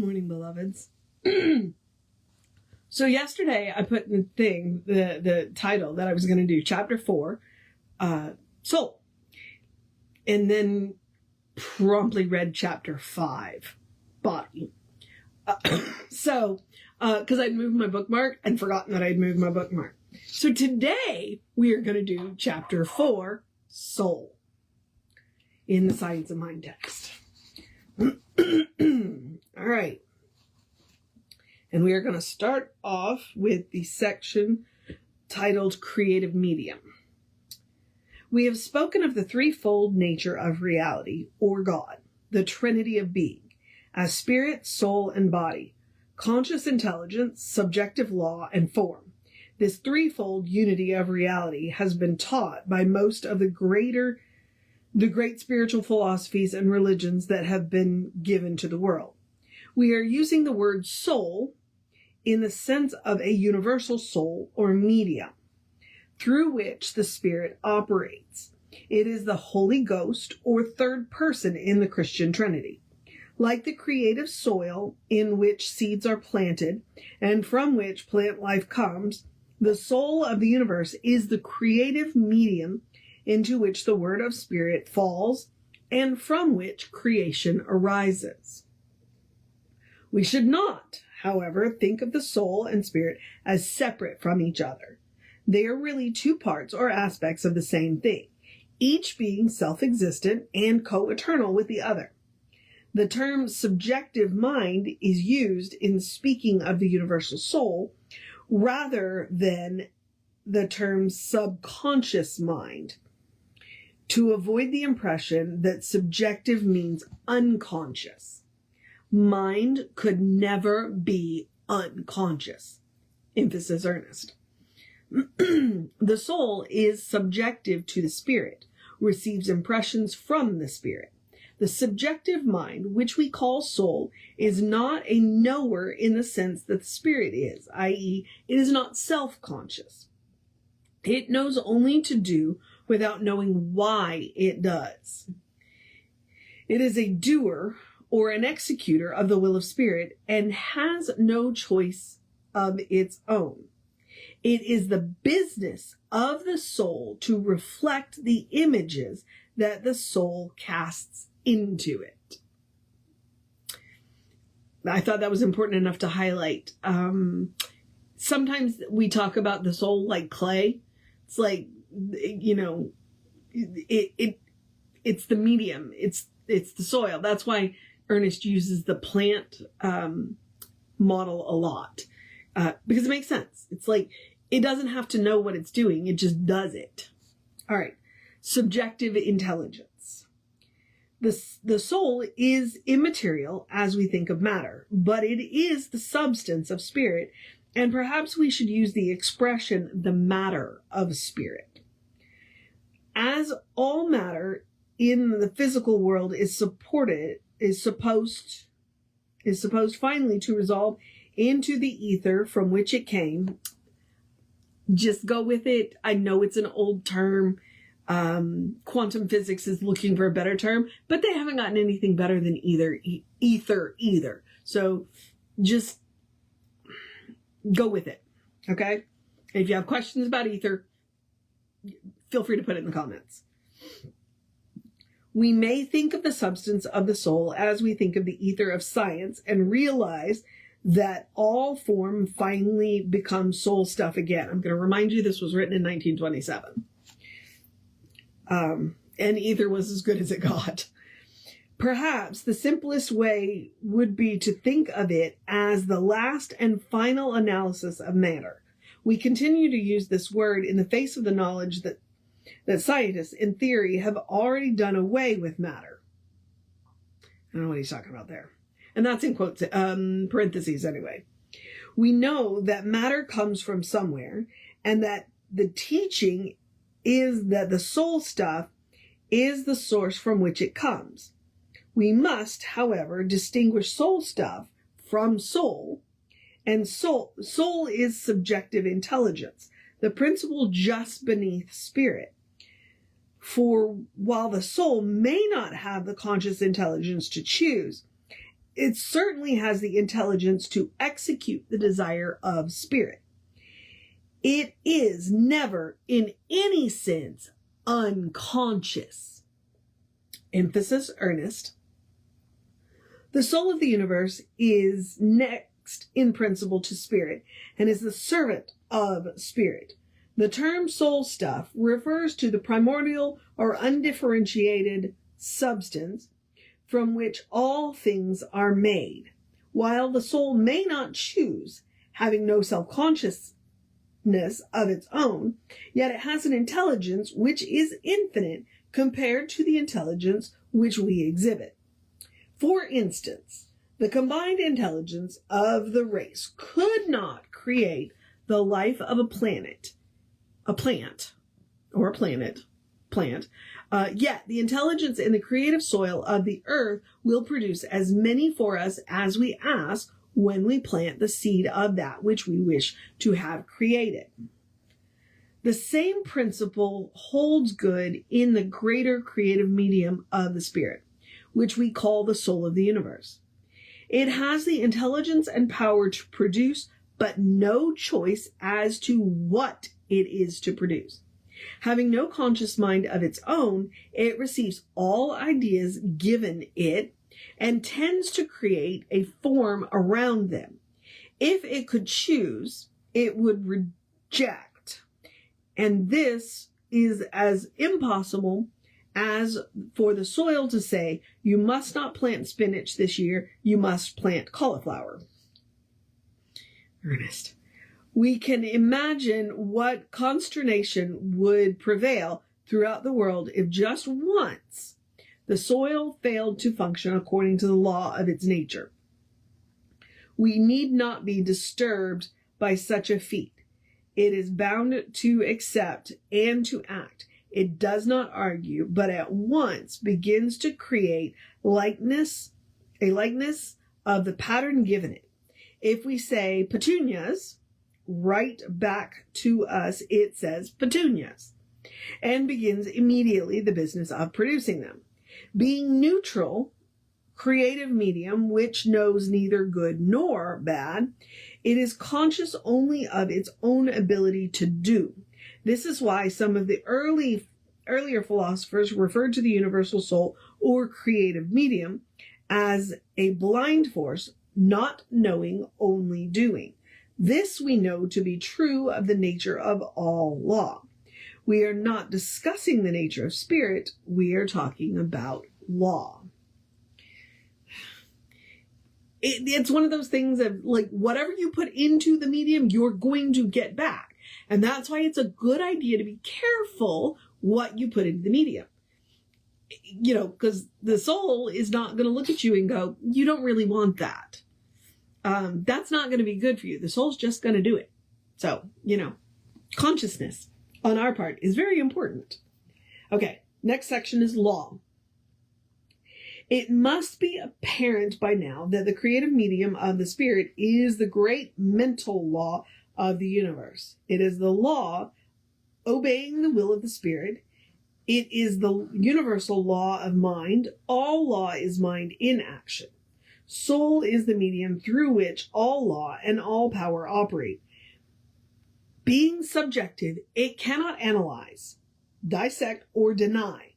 morning, beloveds. So yesterday I put in the thing, the title that I was going to do, Chapter 4, Soul. And then promptly read Chapter 5, Body. Because I'd moved my bookmark and forgotten that I'd moved my bookmark. So today we are going to do Chapter 4, Soul, in the Science of Mind text. All right. And we are going to start off with the section titled Creative Medium. We have spoken of the threefold nature of reality, or God, the Trinity of being, as spirit, soul, and body, conscious intelligence, subjective law, and form. This threefold unity of reality has been taught by most of the great spiritual philosophies and religions that have been given to the world. We are using the word soul in the sense of a universal soul or medium through which the spirit operates. It is the Holy Ghost or third person in the Christian Trinity. Like the creative soil in which seeds are planted and from which plant life comes, the soul of the universe is the creative medium into which the word of spirit falls and from which creation arises. We should not, however, think of the soul and spirit as separate from each other. They are really two parts or aspects of the same thing, each being self-existent and co-eternal with the other. The term subjective mind is used in speaking of the universal soul rather than the term subconscious mind, to avoid the impression that subjective means unconscious. Mind could never be unconscious. Emphasis earnest. The soul is subjective to the spirit, receives impressions from the spirit. The subjective mind, which we call soul, is not a knower in the sense that the spirit is, i.e., it is not self-conscious. It knows only to do without knowing why it does. It is a doer or an executor of the will of spirit and has no choice of its own. It is the business of the soul to reflect the images that the soul casts into it. I thought that was important enough to highlight. Sometimes we talk about the soul like clay. It's like, it's the medium. It's the soil. That's why Ernest uses the plant model a lot, because it makes sense. It's like, it doesn't have to know what it's doing. It just does it. All right. Subjective intelligence. The soul is immaterial as we think of matter, but it is the substance of spirit, and perhaps we should use the expression the matter of spirit. As all matter in the physical world is supposed finally to resolve into the ether from which it came. Just go with it. I know it's an old term. Quantum physics is looking for a better term, but they haven't gotten anything better than ether either. So just go with it. Okay. If you have questions about ether, feel free to put it in the comments. We may think of the substance of the soul as we think of the ether of science and realize that all form finally becomes soul stuff again. I'm going to remind you this was written in 1927. And ether was as good as it got. Perhaps the simplest way would be to think of it as the last and final analysis of matter. We continue to use this word in the face of the knowledge that scientists, in theory, have already done away with matter. I don't know what he's talking about there. And that's in quotes, parentheses anyway. We know that matter comes from somewhere, and that the teaching is that the soul stuff is the source from which it comes. We must, however, distinguish soul stuff from soul, and soul is subjective intelligence, the principle just beneath spirit. For while the soul may not have the conscious intelligence to choose, it certainly has the intelligence to execute the desire of spirit. It is never, in any sense, unconscious. Emphasis earnest. The soul of the universe is next in principle to spirit and is the servant of spirit. The term soul stuff refers to the primordial or undifferentiated substance from which all things are made. While the soul may not choose, having no self-consciousness of its own, yet it has an intelligence which is infinite compared to the intelligence which we exhibit. For instance, the combined intelligence of the race could not create the life of a plant, yet the intelligence in the creative soil of the earth will produce as many for us as we ask when we plant the seed of that which we wish to have created. The same principle holds good in the greater creative medium of the spirit, which we call the soul of the universe. It has the intelligence and power to produce, but no choice as to what it is to produce. Having no conscious mind of its own, it receives all ideas given it and tends to create a form around them. If it could choose, it would reject. And this is as impossible as for the soil to say, you must not plant spinach this year, you must plant cauliflower. Ernest. We can imagine what consternation would prevail throughout the world if just once the soil failed to function according to the law of its nature. We need not be disturbed by such a feat. It is bound to accept and to act. It does not argue, but at once begins to create a likeness of the pattern given it. If we say petunias, right back to us it says petunias, and begins immediately the business of producing them. Being neutral, creative medium, which knows neither good nor bad, it is conscious only of its own ability to do. This is why some of the earlier philosophers referred to the universal soul or creative medium as a blind force, not knowing, only doing. This we know to be true of the nature of all law. We are not discussing the nature of spirit, we are talking about law. It's one of those things of, like, whatever you put into the medium, you're going to get back. And that's why it's a good idea to be careful what you put into the medium. You know, because the soul is not going to look at you and go, you don't really want that. That's not going to be good for you. The soul's just going to do it. So, consciousness on our part is very important. Okay, next section is law. It must be apparent by now that the creative medium of the spirit is the great mental law of the universe. It is the law obeying the will of the spirit. It is the universal law of mind. All law is mind in action. Soul is the medium through which all law and all power operate. Being subjective, it cannot analyze, dissect, or deny.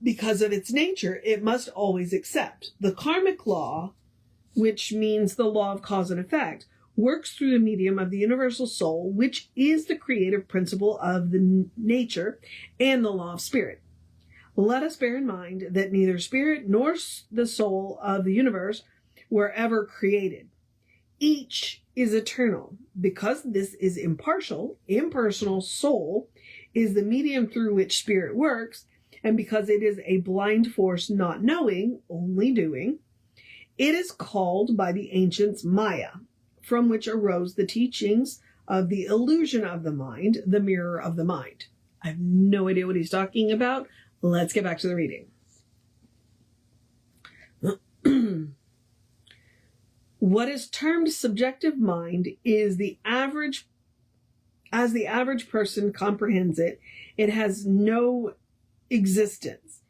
Because of its nature, it must always accept. The karmic law, which means the law of cause and effect, works through the medium of the universal soul, which is the creative principle of the nature and the law of spirit. Let us bear in mind that neither spirit nor the soul of the universe were ever created. Each is eternal. Because this is impartial, impersonal, soul is the medium through which spirit works, and because it is a blind force not knowing, only doing, it is called by the ancients Maya, from which arose the teachings of the illusion of the mind, the mirror of the mind. I have no idea what he's talking about. Let's get back to the reading. What is termed subjective mind is as the average person comprehends it, it has no existence.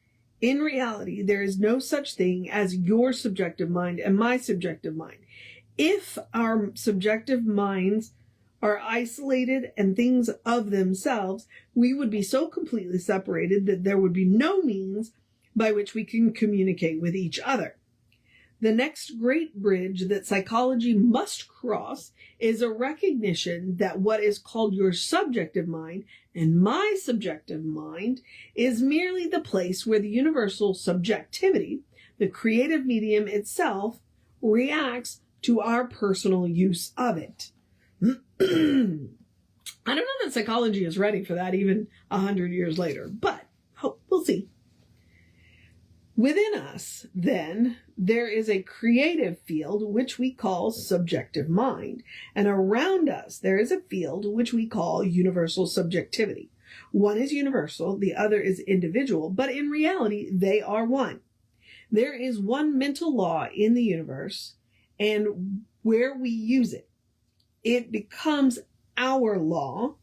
In reality, there is no such thing as your subjective mind and my subjective mind. If our subjective minds are isolated and things of themselves, we would be so completely separated that there would be no means by which we can communicate with each other. The next great bridge that psychology must cross is a recognition that what is called your subjective mind and my subjective mind is merely the place where the universal subjectivity, the creative medium itself, reacts to our personal use of it. I don't know that psychology is ready for that even 100 years later, but we'll see. Within us, then, there is a creative field which we call subjective mind, and around us there is a field which we call universal subjectivity. One is universal, the other is individual, but in reality they are one. There is one mental law in the universe, and where we use it, it becomes our law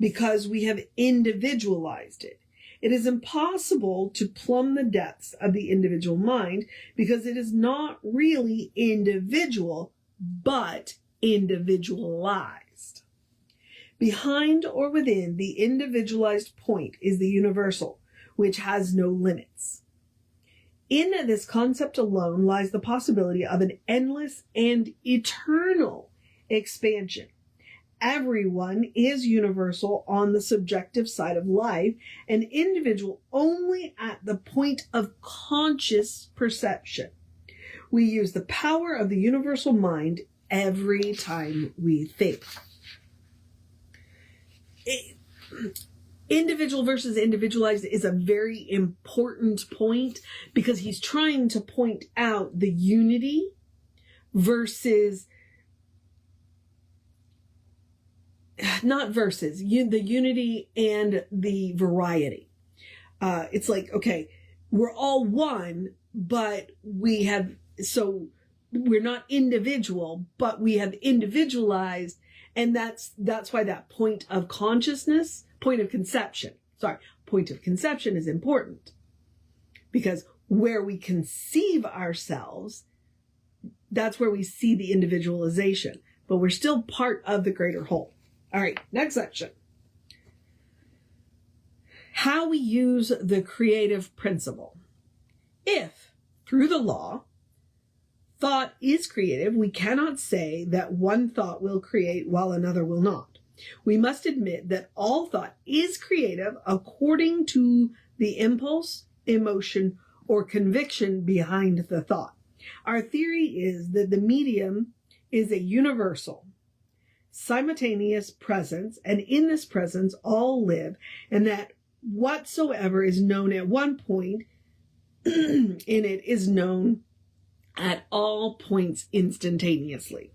because we have individualized it. It is impossible to plumb the depths of the individual mind because it is not really individual, but individualized. Behind or within the individualized point is the universal, which has no limits. In this concept alone lies the possibility of an endless and eternal expansion. Everyone is universal on the subjective side of life, and individual only at the point of conscious perception. We use the power of the universal mind every time we think. Individual versus individualized is a very important point because he's trying to point out the unity versus the unity and the variety. It's like, okay, we're all one, but we're not individual, but we have individualized. And that's why that point of conception is important, because where we conceive ourselves, that's where we see the individualization, but we're still part of the greater whole. All right, next section. How we use the creative principle. If, through the law, thought is creative, we cannot say that one thought will create while another will not. We must admit that all thought is creative according to the impulse, emotion, or conviction behind the thought. Our theory is that the medium is a universal, simultaneous presence, and in this presence all live, and that whatsoever is known at one point in it is known at all points instantaneously.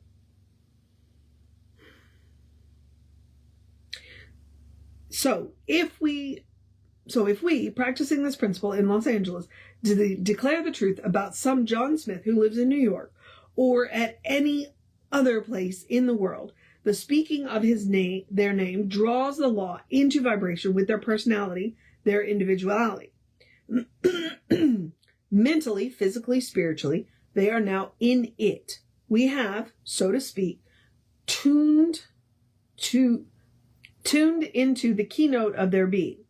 So if we, practicing this principle in Los Angeles, declare the truth about some John Smith who lives in New York or at any other place in the world, the speaking of their name draws the law into vibration with their personality, their individuality. Mentally, physically, spiritually, they are now in it. We have, so to speak, tuned into the keynote of their being.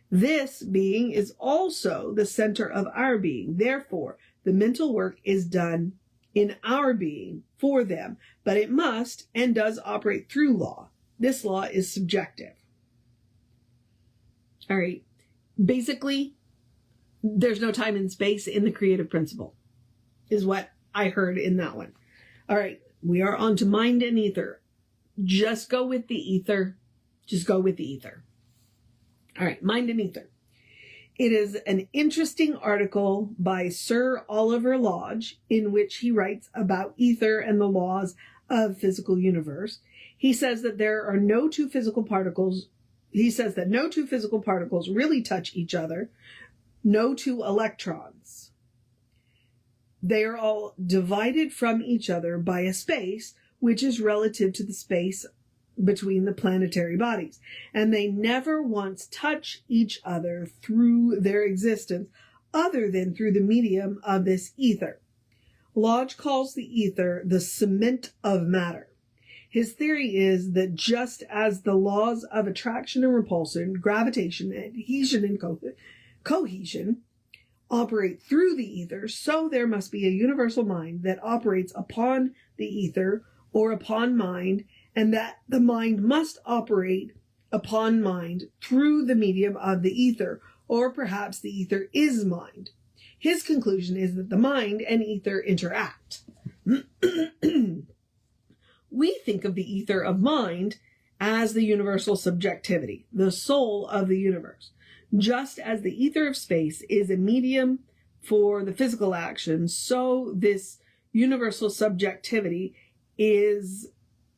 This being is also the center of our being. Therefore, the mental work is done in our being for them, but it must and does operate through law. This law is subjective. All right. Basically, there's no time and space in the creative principle, is what I heard in that one. All right. We are on to mind and ether. Just go with the ether. Just go with the ether. All right. Mind and ether. It is an interesting article by Sir Oliver Lodge in which he writes about ether and the laws of physical universe. He says that there are no two physical particles. He says that no two physical particles really touch each other. No two electrons. They are all divided from each other by a space which is relative to the space between the planetary bodies, and they never once touch each other through their existence other than through the medium of this ether. Lodge calls the ether the cement of matter. His theory is that just as the laws of attraction and repulsion, gravitation, adhesion and cohesion operate through the ether, so there must be a universal mind that operates upon the ether or upon mind, and that the mind must operate upon mind through the medium of the ether, or perhaps the ether is mind. His conclusion is that the mind and ether interact. We think of the ether of mind as the universal subjectivity, the soul of the universe. Just as the ether of space is a medium for the physical action, so this universal subjectivity is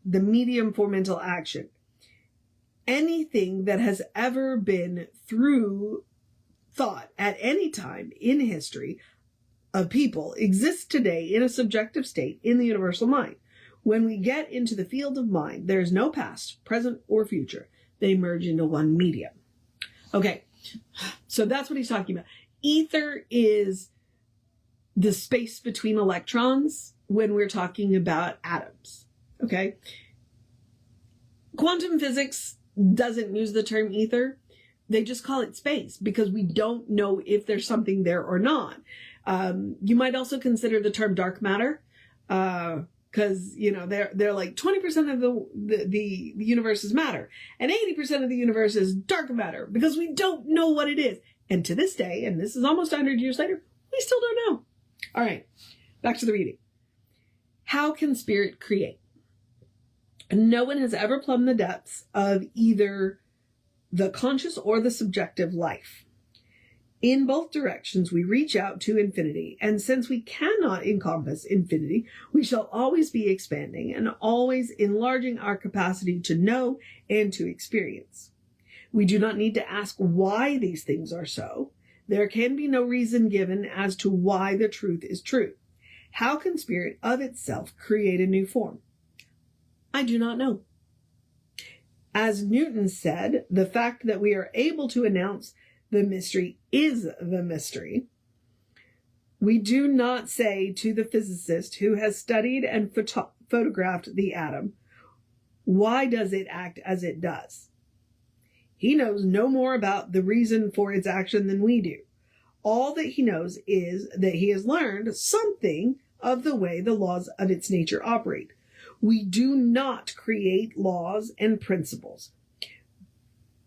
the medium for mental action. Anything that has ever been through thought at any time in history of people exists today in a subjective state in the universal mind. When we get into the field of mind, there is no past, present, or future. They merge into one medium. Okay, so that's what he's talking about. Ether is the space between electrons when we're talking about atoms. Okay? Quantum physics doesn't use the term ether. They just call it space because we don't know if there's something there or not. You might also consider the term dark matter, because they're like 20% of the universe is matter, and 80% of the universe is dark matter because we don't know what it is. And to this day, and this is almost 100 years later, we still don't know. All right, back to the reading. How can spirit create? No one has ever plumbed the depths of either the conscious or the subjective life. In both directions, we reach out to infinity, and since we cannot encompass infinity, we shall always be expanding and always enlarging our capacity to know and to experience. We do not need to ask why these things are so. There can be no reason given as to why the truth is true. How can spirit of itself create a new form? I do not know. As Newton said, the fact that we are able to announce the mystery is the mystery. We do not say to the physicist who has studied and photographed the atom, why does it act as it does? He knows no more about the reason for its action than we do. All that he knows is that he has learned something of the way the laws of its nature operate. We do not create laws and principles,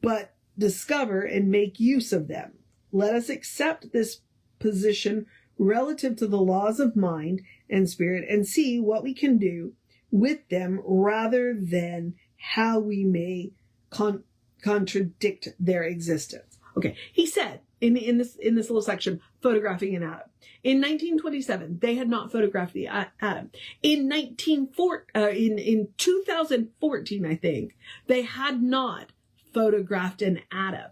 but discover and make use of them. Let us accept this position relative to the laws of mind and spirit and see what we can do with them rather than how we may contradict their existence. Okay, he said in this little section, photographing an atom. In 1927, they had not photographed the atom. In 2014, I think, they had not photographed an atom.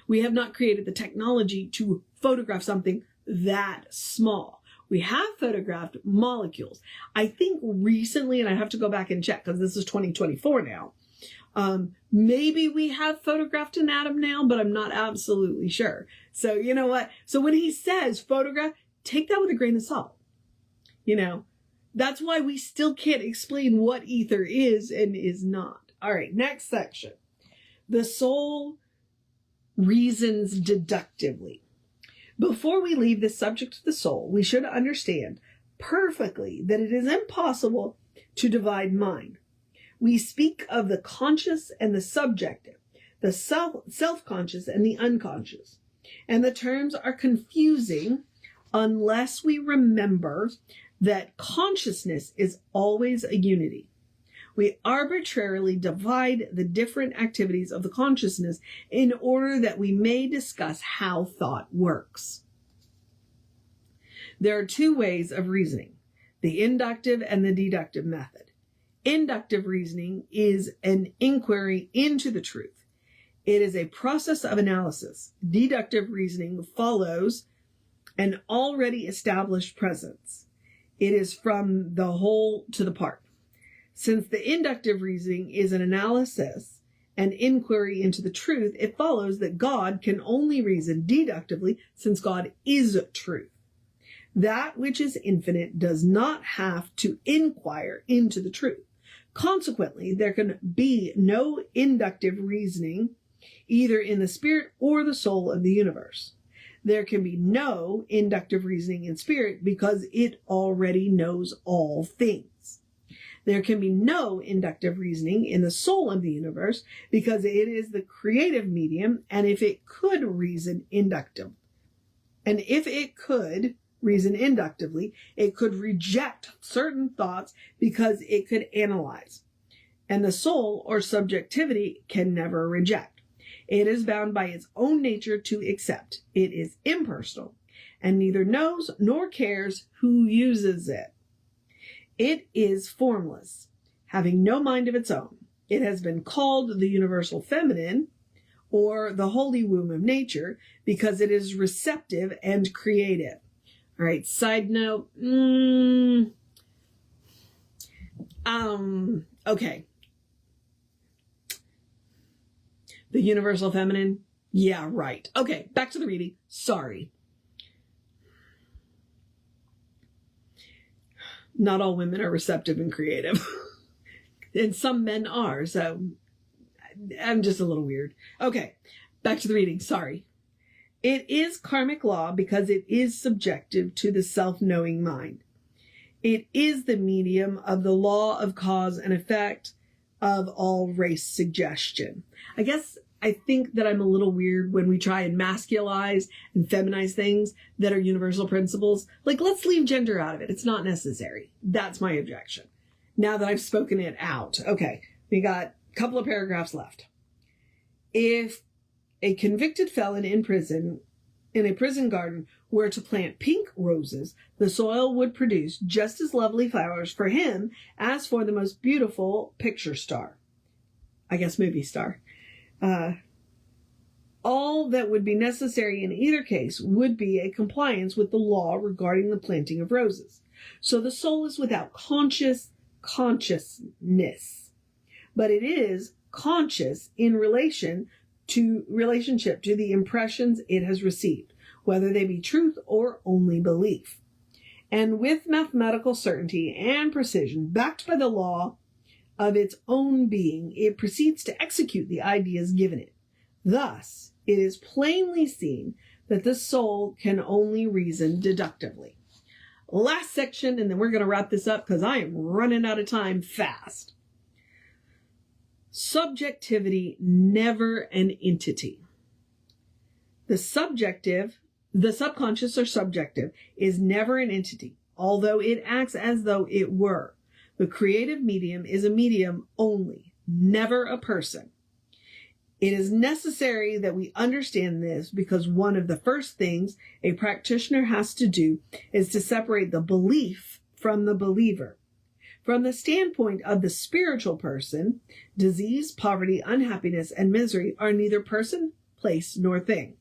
We have not created the technology to photograph something that small. We have photographed molecules. I think recently, and I have to go back and check because this is 2024 now, maybe we have photographed an atom now, but I'm not absolutely sure. So you know what? So when he says photograph, take that with a grain of salt. That's why we still can't explain what ether is and is not. All right, next section. The soul reasons deductively. Before we leave the subject of the soul, we should understand perfectly that it is impossible to divide mind. We speak of the conscious and the subjective, the self-conscious and the unconscious. And the terms are confusing unless we remember that consciousness is always a unity. We arbitrarily divide the different activities of the consciousness in order that we may discuss how thought works. There are two ways of reasoning, the inductive and the deductive method. Inductive reasoning is an inquiry into the truth. It is a process of analysis. Deductive reasoning follows an already established presence. It is from the whole to the part. Since the inductive reasoning is an analysis and inquiry into the truth, it follows that God can only reason deductively since God is truth. That which is infinite does not have to inquire into the truth. Consequently, there can be no inductive reasoning either in the spirit or the soul of the universe. There can be no inductive reasoning in spirit because it already knows all things. There can be no inductive reasoning in the soul of the universe because it is the creative medium, and if it could reason inductively, it could reject certain thoughts because it could analyze. And the soul, or subjectivity, can never reject. It is bound by its own nature to accept. It is impersonal and neither knows nor cares who uses it. It is formless, having no mind of its own. It has been called the universal feminine, or the holy womb of nature, because it is receptive and creative. All right, side note. Okay. The universal feminine? Yeah, right. Okay, back to the reading. Sorry. Not all women are receptive and creative. And some men are, so I'm just a little weird. Okay, back to the reading. Sorry. It is karmic law because it is subjective to the self-knowing mind. It is the medium of the law of cause and effect of all race suggestion. I think that I'm a little weird when we try and masculize and feminize things that are universal principles. Like, let's leave gender out of it. It's not necessary. That's my objection. Now that I've spoken it out. Okay, we got a couple of paragraphs left. If a convicted felon in a prison garden, were to plant pink roses, the soil would produce just as lovely flowers for him as for the most beautiful picture star. I guess movie star. All that would be necessary in either case would be a compliance with the law regarding the planting of roses. So the soul is without consciousness, but it is conscious in relationship to the impressions it has received, whether they be truth or only belief. And with mathematical certainty and precision, backed by the law of its own being, it proceeds to execute the ideas given it. Thus, it is plainly seen that the soul can only reason deductively. Last section, and then we're going to wrap this up because I am running out of time fast. Subjectivity, never an entity. The subconscious or subjective is never an entity, although it acts as though it were. The creative medium is a medium only, never a person. It is necessary that we understand this because one of the first things a practitioner has to do is to separate the belief from the believer. From the standpoint of the spiritual person, disease, poverty, unhappiness, and misery are neither person, place, nor thing.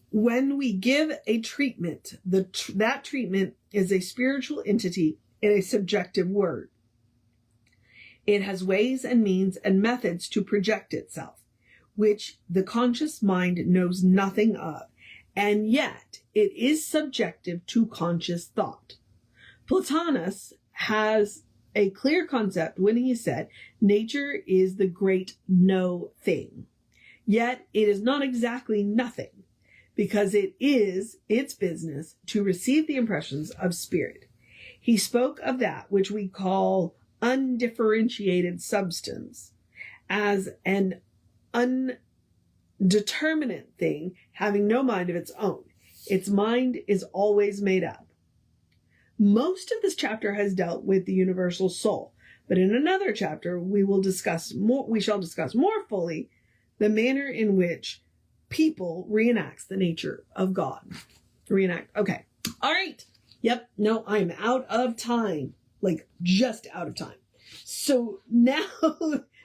When we give a treatment, that treatment is a spiritual entity in a subjective word. It has ways and means and methods to project itself, which the conscious mind knows nothing of, and yet it is subjective to conscious thought. Plotinus has a clear concept when he said, nature is the great no thing. Yet it is not exactly nothing, because it is its business to receive the impressions of spirit. He spoke of that which we call undifferentiated substance as an undeterminate thing having no mind of its own. Its mind is always made up. Most of this chapter has dealt with the universal soul, but in another chapter we shall discuss more fully the manner in which people reenacts the nature of God. Okay. All right. Yep. No, I'm out of time. Like, just out of time. So now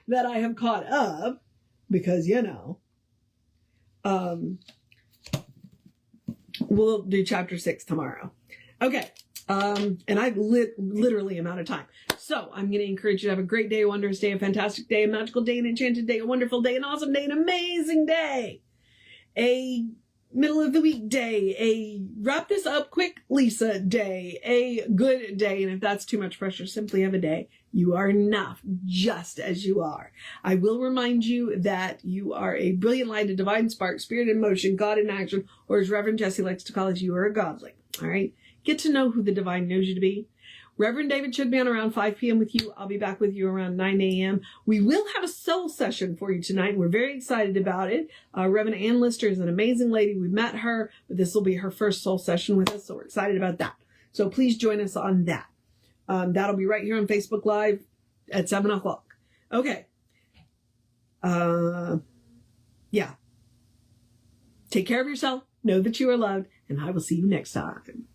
that I have caught up, because, we'll do chapter 6 tomorrow. Okay. And I literally am out of time. So I'm going to encourage you to have a great day, a wondrous day, a fantastic day, a magical day, an enchanted day, a wonderful day, an awesome day, an amazing day, a middle of the week day, a wrap this up quick Lisa day, a good day. And if that's too much pressure, simply have a day. You are enough just as you are. I will remind you that you are a brilliant light, a divine spark, spirit in motion, God in action, or as Reverend Jesse likes to call it, you are a godling. All right. Get to know who the divine knows you to be. Reverend David should be on around 5 p.m. with you. I'll be back with you around 9 a.m. We will have a soul session for you tonight. We're very excited about it. Reverend Ann Lister is an amazing lady. We met her, but this will be her first soul session with us, so we're excited about that. So please join us on that. That'll be right here on Facebook Live at 7 o'clock. Okay. Yeah. Take care of yourself. Know that you are loved, and I will see you next time.